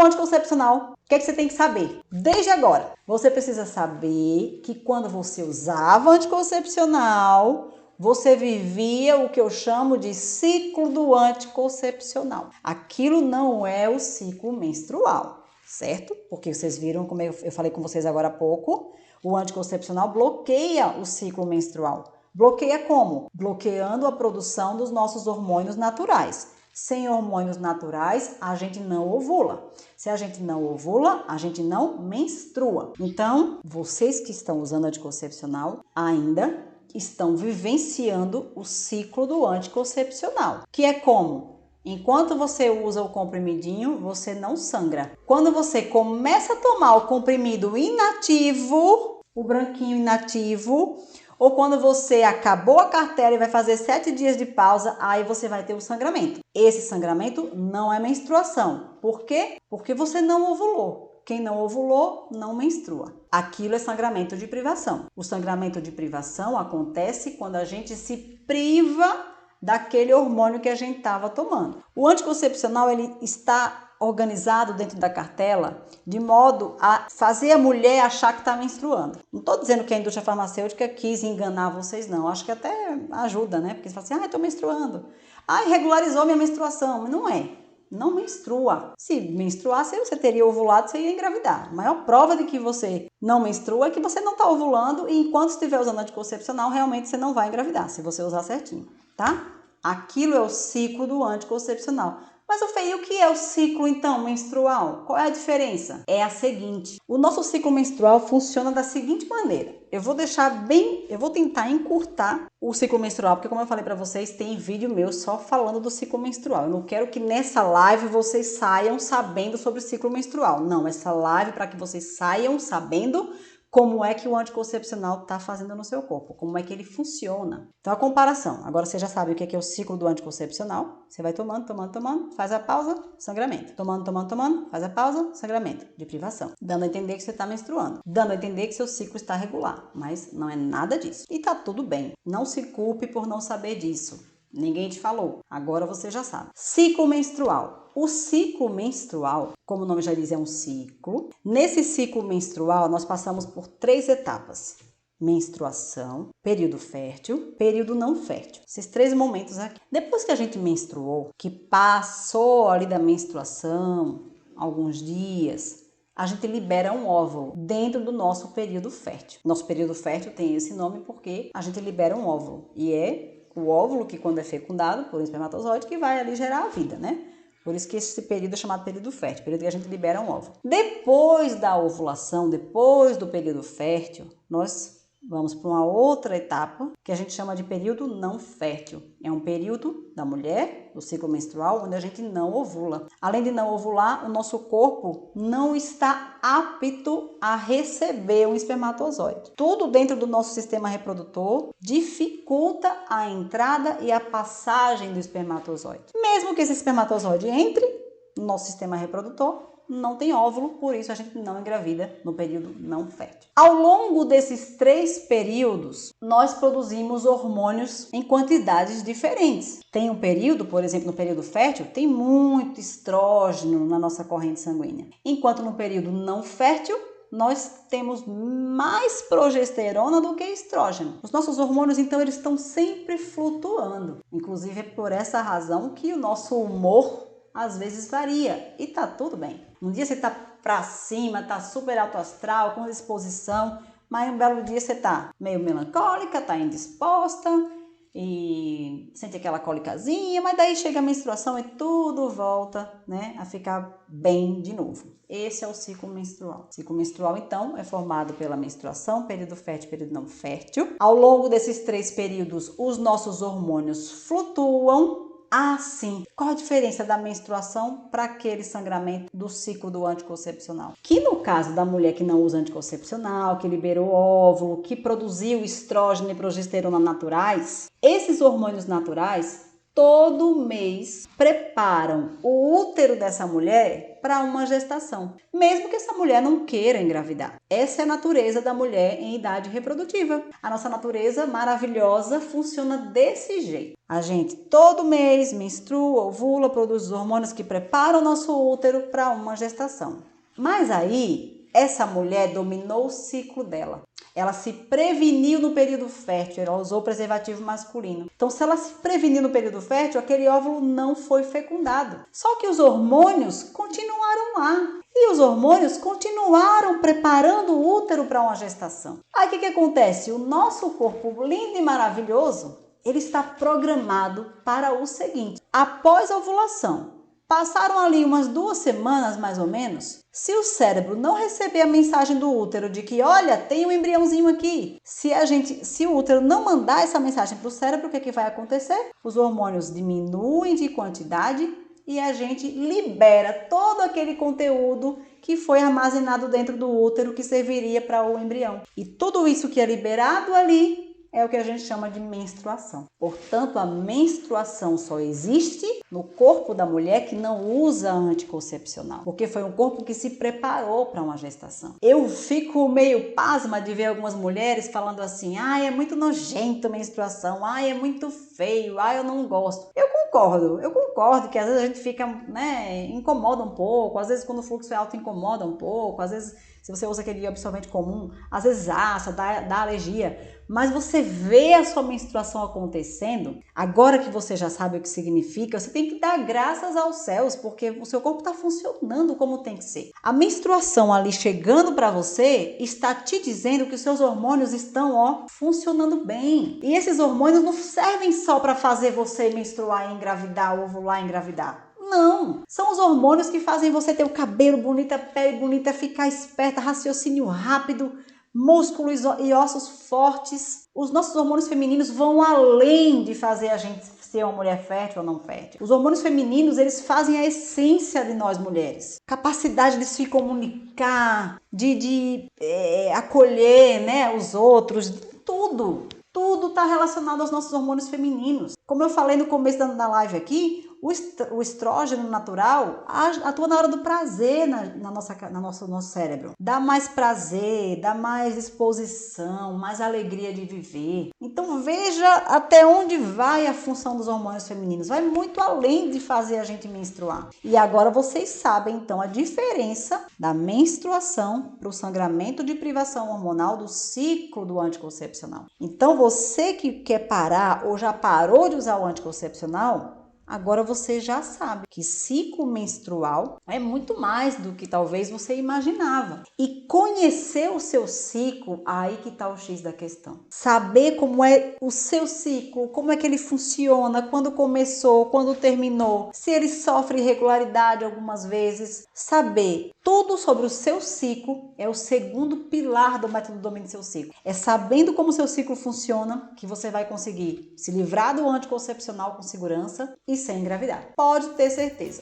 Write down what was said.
anticoncepcional. O que é que você tem que saber? Desde agora, você precisa saber que quando você usava anticoncepcional, você vivia o que eu chamo de ciclo do anticoncepcional. Aquilo não é o ciclo menstrual, certo? Porque vocês viram, como eu falei com vocês agora há pouco, o anticoncepcional bloqueia o ciclo menstrual. Bloqueia como? Bloqueando a produção dos nossos hormônios naturais. Sem hormônios naturais, a gente não ovula. Se a gente não ovula, a gente não menstrua. Então, vocês que estão usando anticoncepcional ainda estão vivenciando o ciclo do anticoncepcional, que é como? Enquanto você usa o comprimidinho, você não sangra. Quando você começa a tomar o comprimido inativo, o branquinho inativo, ou quando você acabou a cartela e vai fazer 7 dias de pausa, aí você vai ter o sangramento. Esse sangramento não é menstruação. Por quê? Porque você não ovulou. Quem não ovulou, não menstrua. Aquilo é sangramento de privação. O sangramento de privação acontece quando a gente se priva daquele hormônio que a gente estava tomando. O anticoncepcional, ele está organizado dentro da cartela de modo a fazer a mulher achar que está menstruando. Não estou dizendo que a indústria farmacêutica quis enganar vocês, não. Acho que até ajuda, né? Porque você fala assim, estou menstruando. Regularizou minha menstruação. Mas não é. Não menstrua. Se menstruasse, você teria ovulado, você ia engravidar. A maior prova de que você não menstrua é que você não está ovulando e enquanto estiver usando anticoncepcional, realmente você não vai engravidar, se você usar certinho, tá? Aquilo é o ciclo do anticoncepcional. Mas, Fê, o que é o ciclo, então, menstrual? Qual é a diferença? É a seguinte, o nosso ciclo menstrual funciona da seguinte maneira. Eu vou tentar encurtar o ciclo menstrual, porque como eu falei para vocês, tem vídeo meu só falando do ciclo menstrual. Eu não quero que nessa live vocês saiam sabendo sobre o ciclo menstrual. Não, essa live é para que vocês saiam sabendo como é que o anticoncepcional está fazendo no seu corpo, como é que ele funciona. Então, a comparação. Agora você já sabe o que é o ciclo do anticoncepcional. Você vai tomando, faz a pausa, sangramento. Tomando, faz a pausa, sangramento. De privação. Dando a entender que você está menstruando. Dando a entender que seu ciclo está regular. Mas não é nada disso. E tá tudo bem. Não se culpe por não saber disso. Ninguém te falou. Agora você já sabe. Ciclo menstrual. O ciclo menstrual, como o nome já diz, é um ciclo. Nesse ciclo menstrual, nós passamos por 3 etapas. Menstruação, período fértil, período não fértil. Esses 3 momentos aqui. Depois que a gente menstruou, que passou ali da menstruação, alguns dias, a gente libera um óvulo dentro do nosso período fértil. Nosso período fértil tem esse nome porque a gente libera um óvulo. E é o óvulo que, quando é fecundado por um espermatozoide, que vai ali gerar a vida, né? Por isso que esse período é chamado período fértil, período que a gente libera um óvulo. Depois da ovulação, depois do período fértil, nós vamos para uma outra etapa que a gente chama de período não fértil. É um período da mulher, do ciclo menstrual, onde a gente não ovula. Além de não ovular, o nosso corpo não está apto a receber um espermatozoide. Tudo dentro do nosso sistema reprodutor dificulta a entrada e a passagem do espermatozoide. Mesmo que esse espermatozoide entre no nosso sistema reprodutor, não tem óvulo, por isso a gente não engravida no período não fértil. Ao longo desses 3 períodos, nós produzimos hormônios em quantidades diferentes. Tem um período, por exemplo, no período fértil, tem muito estrógeno na nossa corrente sanguínea. Enquanto no período não fértil, nós temos mais progesterona do que estrógeno. Os nossos hormônios, então, eles estão sempre flutuando. Inclusive, é por essa razão que o nosso humor às vezes varia e tá tudo bem. Um dia você tá pra cima, tá super alto astral, com disposição, mas um belo dia você tá meio melancólica, tá indisposta e sente aquela cólicazinha, mas daí chega a menstruação e tudo volta, né, a ficar bem de novo. Esse é o ciclo menstrual. O ciclo menstrual, então, é formado pela menstruação, período fértil, período não fértil. Ao longo desses 3 períodos, os nossos hormônios flutuam. Sim. Qual a diferença da menstruação para aquele sangramento do ciclo do anticoncepcional? Que no caso da mulher que não usa anticoncepcional, que liberou óvulo, que produziu estrógeno e progesterona naturais, esses hormônios naturais todo mês preparam o útero dessa mulher para uma gestação, mesmo que essa mulher não queira engravidar. Essa é a natureza da mulher em idade reprodutiva. A nossa natureza maravilhosa funciona desse jeito. A gente todo mês menstrua, ovula, produz os hormônios que preparam o nosso útero para uma gestação. Mas aí, essa mulher dominou o ciclo dela. Ela se preveniu no período fértil, ela usou preservativo masculino. Então, se ela se preveniu no período fértil, aquele óvulo não foi fecundado. Só que os hormônios continuaram lá. E os hormônios continuaram preparando o útero para uma gestação. Aí, o que acontece? O nosso corpo lindo e maravilhoso, ele está programado para o seguinte. Após a ovulação, passaram ali umas 2 semanas, mais ou menos. Se o cérebro não receber a mensagem do útero de que, olha, tem um embriãozinho aqui. Se o útero não mandar essa mensagem para o cérebro, o que vai acontecer? Os hormônios diminuem de quantidade e a gente libera todo aquele conteúdo que foi armazenado dentro do útero que serviria para o embrião. E tudo isso que é liberado ali é o que a gente chama de menstruação. Portanto, a menstruação só existe no corpo da mulher que não usa anticoncepcional, porque foi um corpo que se preparou para uma gestação. Eu fico meio pasma de ver algumas mulheres falando assim, é muito nojento menstruação, é muito feio, eu não gosto. Eu concordo que às vezes a gente fica, incomoda um pouco, às vezes quando o fluxo é alto incomoda um pouco, às vezes se você usa aquele absorvente comum, às vezes assa, dá alergia. Mas você vê a sua menstruação acontecendo, agora que você já sabe o que significa, você tem que dar graças aos céus, porque o seu corpo está funcionando como tem que ser. A menstruação ali chegando para você está te dizendo que os seus hormônios estão, funcionando bem. E esses hormônios não servem só para fazer você menstruar, engravidar, ovular, engravidar. Não, são os hormônios que fazem você ter o cabelo bonito, a pele bonita, ficar esperta, raciocínio rápido, músculos e ossos fortes. Os nossos hormônios femininos vão além de fazer a gente ser uma mulher fértil ou não fértil. Os hormônios femininos, eles fazem a essência de nós mulheres. Capacidade de se comunicar, de acolher, os outros, tudo. Tudo está relacionado aos nossos hormônios femininos. Como eu falei no começo da live aqui, o estrógeno natural atua na hora do prazer no nosso cérebro. Dá mais prazer, dá mais disposição, mais alegria de viver. Então veja até onde vai a função dos hormônios femininos. Vai muito além de fazer a gente menstruar. E agora vocês sabem então a diferença da menstruação para o sangramento de privação hormonal do ciclo do anticoncepcional. Então você que quer parar ou já parou de usar o anticoncepcional, agora você já sabe que ciclo menstrual é muito mais do que talvez você imaginava. E conhecer o seu ciclo, aí que está o X da questão. Saber como é o seu ciclo, como é que ele funciona, quando começou, quando terminou, se ele sofre irregularidade algumas vezes. Saber tudo sobre o seu ciclo é o segundo pilar do método Domine Seu Ciclo. É sabendo como o seu ciclo funciona que você vai conseguir se livrar do anticoncepcional com segurança e sem engravidar. Pode ter certeza.